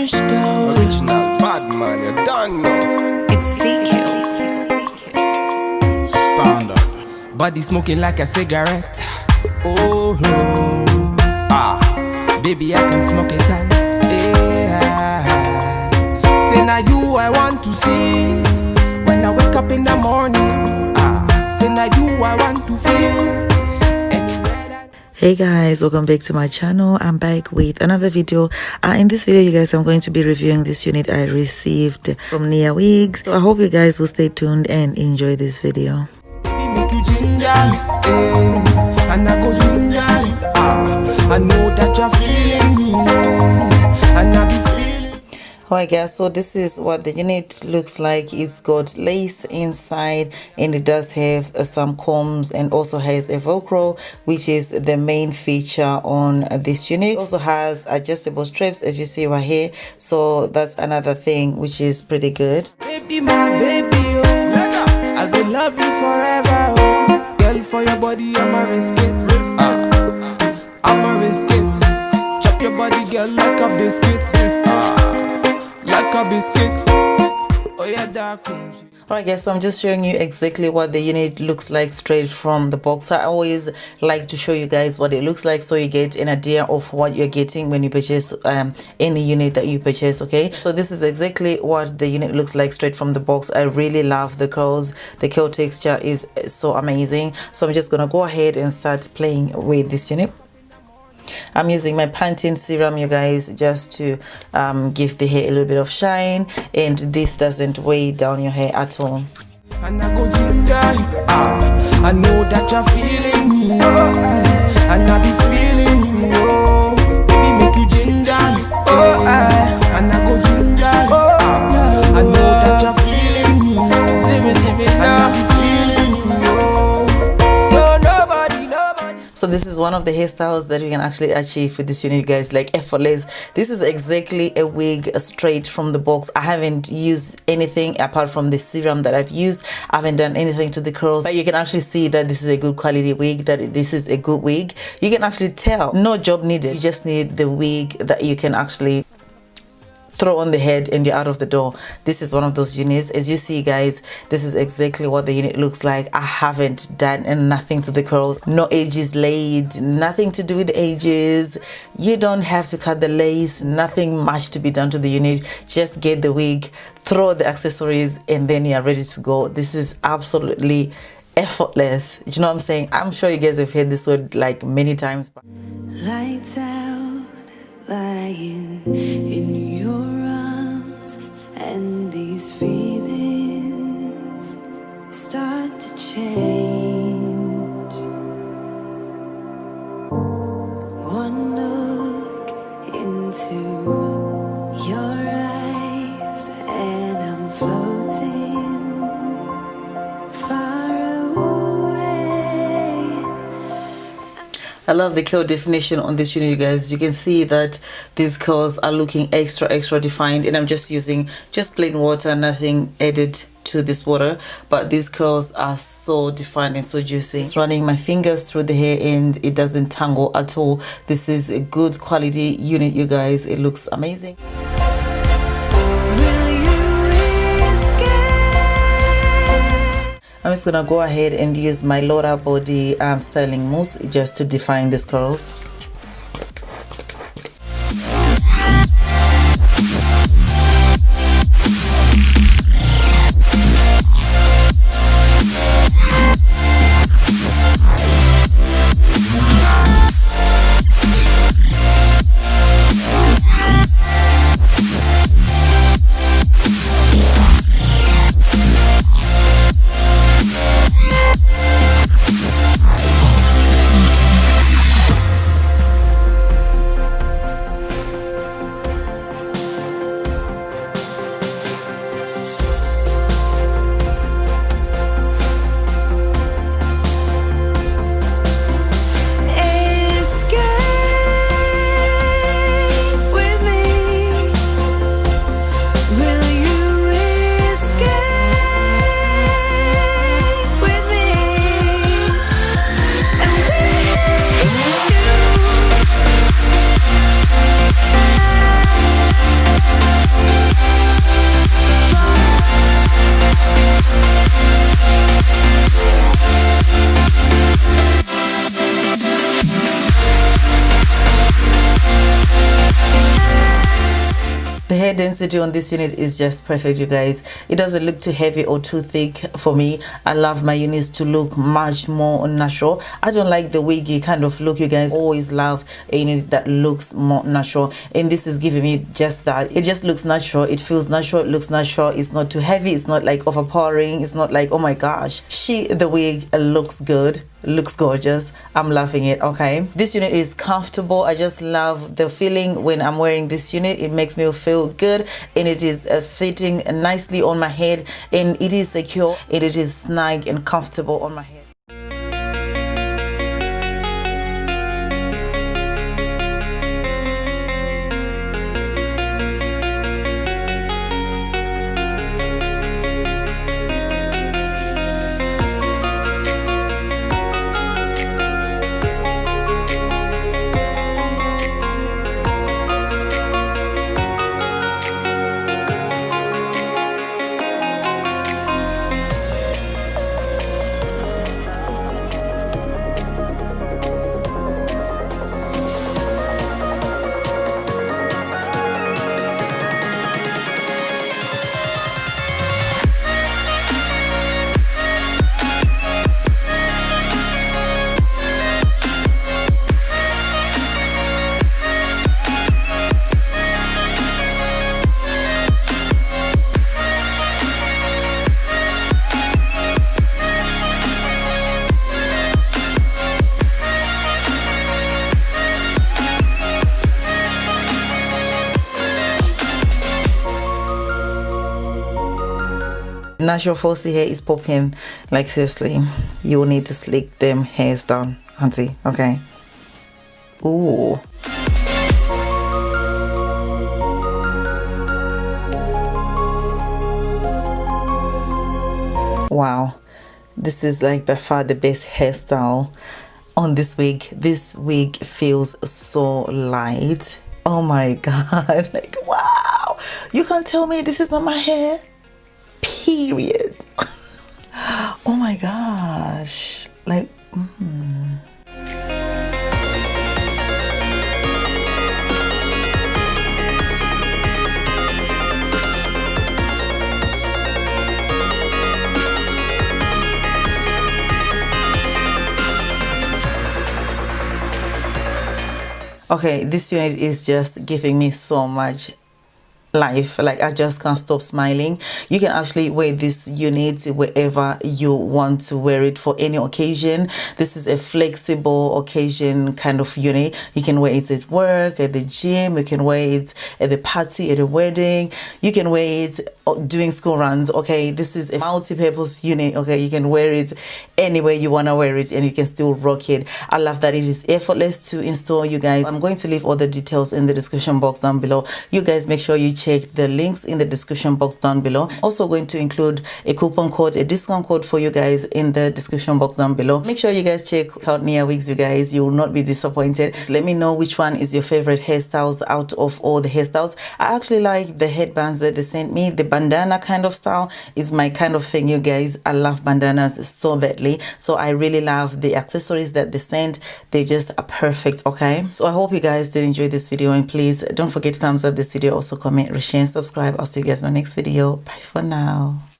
Original bad man, you don't know. It's VQs. Standard. Body smoking like a cigarette. Oh no. Baby, I can smoke it all. Yeah. Say now you I want to see when I wake up in the morning. Say now you I want to feel. Hey guys, welcome back to my channel. I'm back with another video. In this video, you guys, I'm going to be reviewing this unit I received from Niawigs. So I hope you guys will stay tuned and enjoy this video. I know that you're feeling me, and I be feeling. Alright guys, so this is what the unit looks like. It's got lace inside and it does have some combs and also has a velcro, which is the main feature on this unit. It also has adjustable straps, as you see right here, so that's another thing which is pretty good. Baby, my baby, oh, I will love you forever, oh. Girl, for your body I'm a risk it. I'm a risk it. Chop your body, girl, like a biscuit. Like a biscuit. Oh yeah, dark. Alright guys, so I'm just showing you exactly what the unit looks like straight from the box. I always like to show you guys what it looks like so you get an idea of what you're getting when you purchase any unit that you purchase. Okay, so this is exactly what the unit looks like straight from the box. I really love the curls. The curl texture is so amazing. So I'm just gonna go ahead and start playing with this unit. I'm using my Pantene serum, you guys, just to give the hair a little bit of shine, and this doesn't weigh down your hair at all. And I go ginger, I know that you're feeling me, and I be feeling you, baby, make you ginger, and I go ginger, I know that you're feeling me, and I be feeling you, so nobody. So this is one of the hairstyles that you can actually achieve with this unit, you guys, like effortless. This is exactly a wig straight from the box. I haven't used anything apart from the serum that I've used. I haven't done anything to the curls, but you can actually see that this is a good quality wig, that this is a good wig. You can actually tell, no job needed. You just need the wig that you can actually throw on the head and you're out of the door. This is one of those units. As you see, guys, this is exactly what the unit looks like. I haven't done nothing to the curls, no edges laid, nothing to do with the edges. You don't have to cut the lace, nothing much to be done to the unit. Just get the wig, throw the accessories, and then you're ready to go. This is absolutely effortless. Do you know what I'm saying? I'm sure you guys have heard this word like many times. Lights out, lying in your arms, and these feelings start to change. One look into your eyes and I'm floating far away. I love the curl definition on this unit, you guys. You can see that these curls are looking extra defined, and I'm just using just plain water, nothing added to this water, but these curls are so defined and so juicy. Just running my fingers through the hair and it doesn't tangle at all. This is a good quality unit, you guys. It looks amazing. I'm just gonna go ahead and use my Laura Body styling mousse just to define these curls. hair density on this unit is just perfect, you guys. It doesn't look too heavy or too thick for me. I love my units to look much more natural. I don't like the wiggy kind of look, you guys. Always love a unit that looks more natural, and this is giving me just that. It just looks natural, it feels natural, it looks natural. It's not too heavy, it's not like overpowering, it's not like, oh my gosh, the wig looks good, looks gorgeous. I'm loving it. Okay, this unit is comfortable. I just love the feeling when I'm wearing this unit. It makes me feel good, and it is fitting nicely on my head, and it is secure, and it is snug and comfortable on my head. Natural falsy hair is popping. Like seriously, you will need to slick them hairs down, auntie. Okay. Ooh. Wow, this is like by far the best hairstyle on this wig. This wig feels so light. Oh my god, like wow, you can't tell me this is not my hair, period. Oh my gosh, like okay, this unit is just giving me so much life. Like I just can't stop smiling. You can actually wear this unit wherever you want to wear it, for any occasion. This is a flexible occasion kind of unit. You can wear it at work, at the gym, you can wear it at the party, at a wedding, you can wear it doing school runs. Okay, this is a multi-purpose unit. Okay, you can wear it anywhere you want to wear it, and you can still rock it. I love that it is effortless to install, you guys. I'm going to leave all the details in the description box down below. You guys make sure you check the links in the description box down below. Also going to include a coupon code, a discount code for you guys in the description box down below. Make sure you guys check out Niawigs, you guys. You will not be disappointed. Let me know which one is your favorite hairstyles out of all the hairstyles. I actually like the headbands that they sent me. The bandana kind of style is my kind of thing, you guys. I love bandanas so badly, so I really love the accessories that they sent. They just are perfect. Okay, so I hope you guys did enjoy this video, and please don't forget to thumbs up this video, also comment, share and subscribe. I'll see you guys in my next video. Bye for now.